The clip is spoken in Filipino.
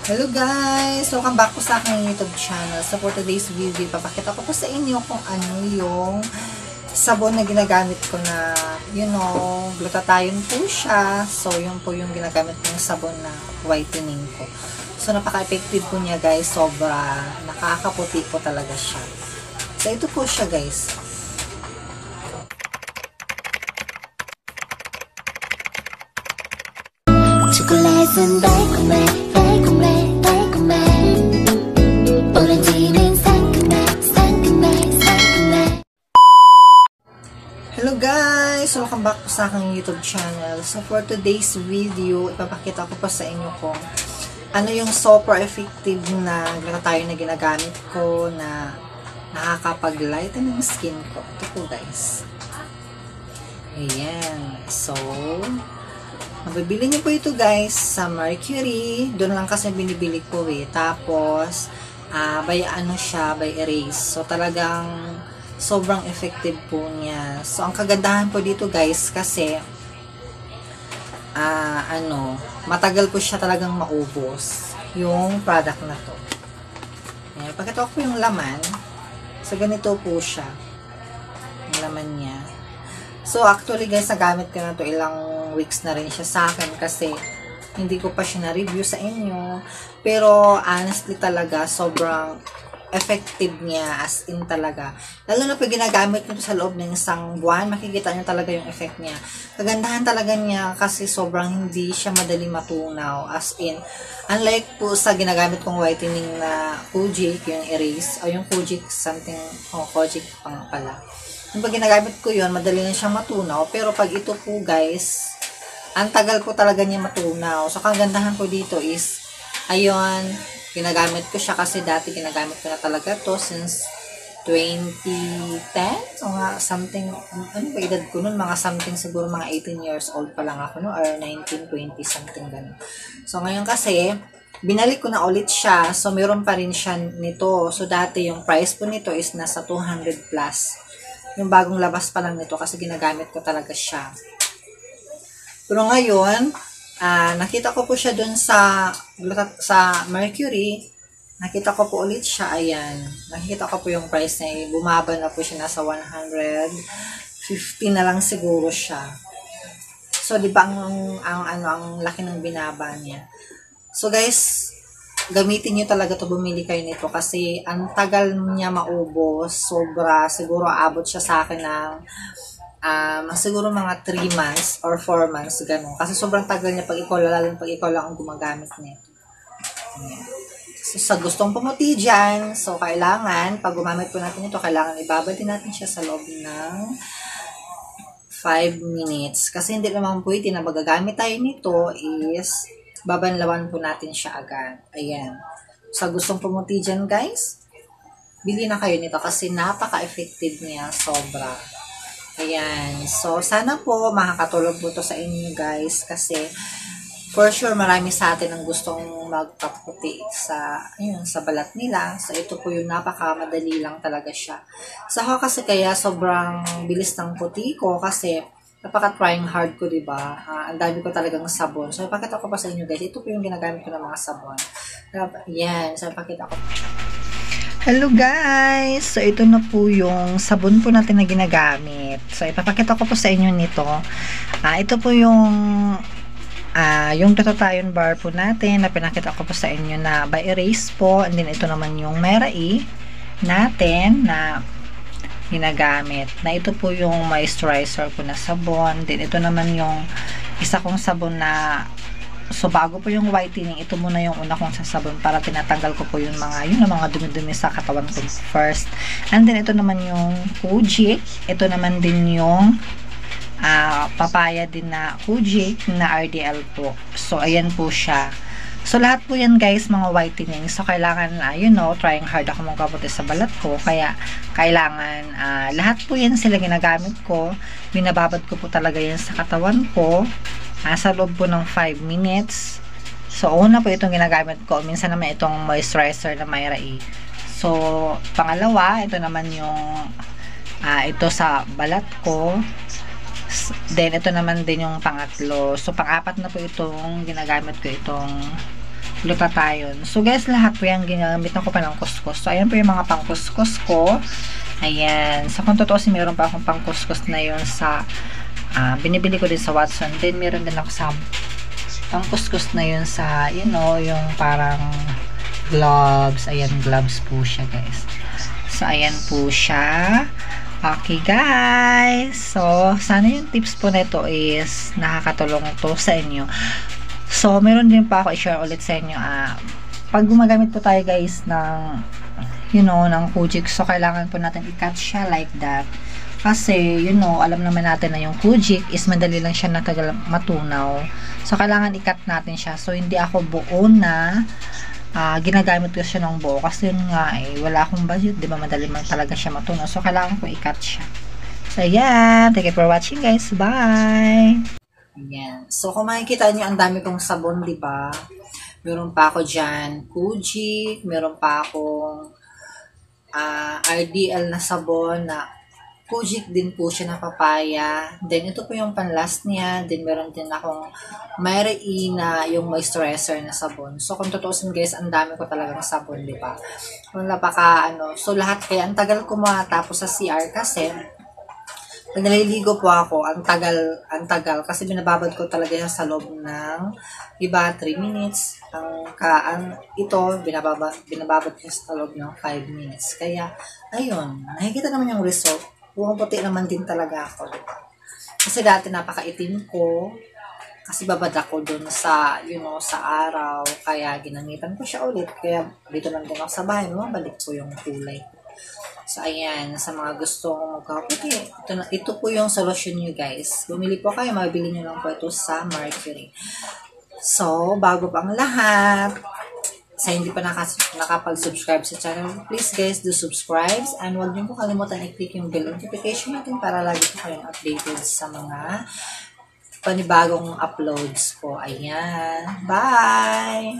Hello guys! Welcome back po sa aking YouTube channel. So for today's video, papakita ko po sa inyo kung ano yung sabon na ginagamit ko na, glutathione po siya. So yun po yung ginagamit kong sabon na whitening ko. So napaka-effective po niya guys. Sobra nakakaputi po talaga siya. So ito po siya guys. 초콜릿은 달콤해 오렌지는 상큼해 Hello guys! Welcome back po sa aking YouTube channel. So for today's video, ipapakita ko pa sa inyo kung ano yung super effective na glutathione na ginagamit ko na nakakapag-lighten ng skin ko. Ito po guys. Ayan. So, mabibili niyo po ito guys sa Mercury. Doon lang kasi binibili ko eh. Tapos, by erase. So, talagang sobrang effective po niya. So, ang kagandahan po dito guys kasi, matagal po siya talagang maubos yung product na to. Ayan. Pagkatapos po yung laman, so ganito po siya. Yung laman niya. So, actually guys, nagamit ko na to ilang weeks na rin siya sa akin kasi hindi ko pa siya na-review sa inyo. Pero, honestly talaga, sobrang effective niya as in talaga. Lalo na pag ginagamit nyo sa loob ng isang buwan, makikita nyo talaga yung effect niya. Kagandahan talaga niya kasi sobrang hindi siya madali matunaw. As in, unlike po sa ginagamit kong whitening na Kojic, yung erase, o yung Kojic something, Kojic pala. Yung pag ginagamit ko yun, madali na siyang matunaw. Pero pag ito po guys, ang tagal po talaga niya matunaw. So, kagandahan ko dito is, ayun, ginagamit ko siya kasi dati ginagamit ko na talaga to since 2010. So, nga, something, ano ba edad ko nun? Mga something, siguro mga 18 years old pa lang ako, no? Or 19, 20, something ganun. So, ngayon kasi, binalik ko na ulit siya. So, meron pa rin siya nito. So, dati yung price po nito is nasa 200 plus. Yung bagong labas pa lang nito kasi ginagamit ko talaga siya. Pero ngayon, nakita ko po siya dun sa Mercury. Nakita ko po ulit siya. Ayan. Nakita ko po yung price niya. Bumaba na po siya. Nasa 150 na lang siguro siya. So, di ba ang laki ng binaba niya. So, guys, gamitin nyo talaga to, bumili kayo nito kasi ang tagal niya maubos, sobra, siguro aabot siya sa akin ng siguro mga 3 months or 4 months, ganun. Kasi sobrang tagal niya pag ikaw lang ang gumagamit nito. Ayan. So, sa gustong pumuti dyan, so kailangan, pag gumamit po natin ito, kailangan ibabad din natin siya sa loob ng 5 minutes. Kasi hindi naman pwede na magagamit tayo nito is babanlawan po natin siya agad. Ayan. Sa gustong pumuti dyan, guys, bili na kayo nito kasi napaka-effective niya. Sobra. Ayan. So, sana po makakatulog po to sa inyo, guys, kasi for sure, marami sa atin ang gustong magpaputi sa balat nila. So, ito po yung napaka-madali lang talaga siya. Sa ako kasi kaya sobrang bilis ng puti ko kasi napaka-trying hard ko, diba? Ang dami ko talagang sabon. So, ipakita ko pa sa inyo, guys. Ito po yung ginagamit ko ng mga sabon. Yan. So, ipakita ko. Hello, guys! So, ito na po yung sabon po natin na ginagamit. So, ipapakita ko po sa inyo nito. Ito po yung glutathione bar po natin na pinakita ko po sa inyo na by erase po. And then, ito naman yung Mera-E natin na ginagamit. Na ito po yung moisturizer ko na sabon. Then, ito naman yung isa kong sabon na so, bago po yung whitening, ito muna yung una kong sasabon para tinatanggal ko po yung mga dumi-dumi sa katawan ko first. And then, ito naman yung Kojic. Ito naman din yung papaya din na Kojic na RDL po. So, ayan po siya. So, lahat po yan guys, mga whitening. So, kailangan, trying hard ako magkaputi sa balat ko. Kaya, kailangan, lahat po yan sila ginagamit ko. Binababad ko po talaga yan sa katawan ko. Sa loob po ng 5 minutes. So, una po itong ginagamit ko. Minsan naman itong moisturizer na Mera-E. So, pangalawa, ito naman yung, ito sa balat ko. Then, ito naman din yung pangatlo. So, pang-apat na po itong ginagamit ko itong luta tayo. So guys, lahat po yan ginamit ko pa ng kuskus. So ayan po yung mga pangkuskus ko. Ayan. So kung totoo, meron pa akong pangkuskus na yun sa binibili ko din sa Watson. Then meron din ako sa pangkuskus na yun sa, you know, yung parang gloves. Ayan, gloves po siya guys. So ayan po siya. Okay guys. So sana yung tips po na ito is nakakatulong to sa inyo. So, meron din pa ako i-share ulit sa inyo. Pag gumagamit po tayo guys ng, you know, ng Kojic, so kailangan po natin i-cut siya like that. Kasi, you know, alam naman natin na yung Kojic is madali lang siya natagal matunaw. So, kailangan i-cut natin siya. So, hindi ako buo na ginagamit ko siya ng buo. Kasi yun nga, wala akong budget. Diba, madali man talaga siya matunaw. So, kailangan ko i-cut siya. So, yeah. Thank you for watching guys. Bye! Ayan. So, kung makikita nyo, ang dami kong sabon, di ba? Meron pa ako dyan, Kojic. Meron pa akong RDL na sabon na Kojic din po siya na papaya. Then, ito po yung panlast niya. Then, meron din akong Mary na yung moisturizer na sabon. So, kung tutusin guys, ang dami ko talaga ng sabon, di ba? Kung napaka, So, lahat kaya, ang tagal ko matapos sa CR kasi pag naliligo po ako, ang tagal, kasi binababad ko talaga yan sa loob ng, iba, 3 minutes. Ito, binababad ko sa loob ng 5 minutes. Kaya, ayun, nakikita naman yung result. Buong puti naman din talaga ako. Kasi dati napakaitim ko, kasi babad ako dun sa, you know, sa araw. Kaya ginamitan ko siya ulit. Kaya dito lang din ako sa bahay, balik ko yung kulay. So, ayan, sa mga gustong magkaputi, ito po yung solution nyo guys. Bumili po kayo, mabili nyo lang po ito sa Mercury. So, bago pa ang lahat, sa hindi pa nakapag-subscribe sa channel, please guys, do subscribe. And huwag nyo po kalimutan i-click yung bell notification natin para lagi po kayong updated sa mga panibagong uploads ko. Ayan. Bye!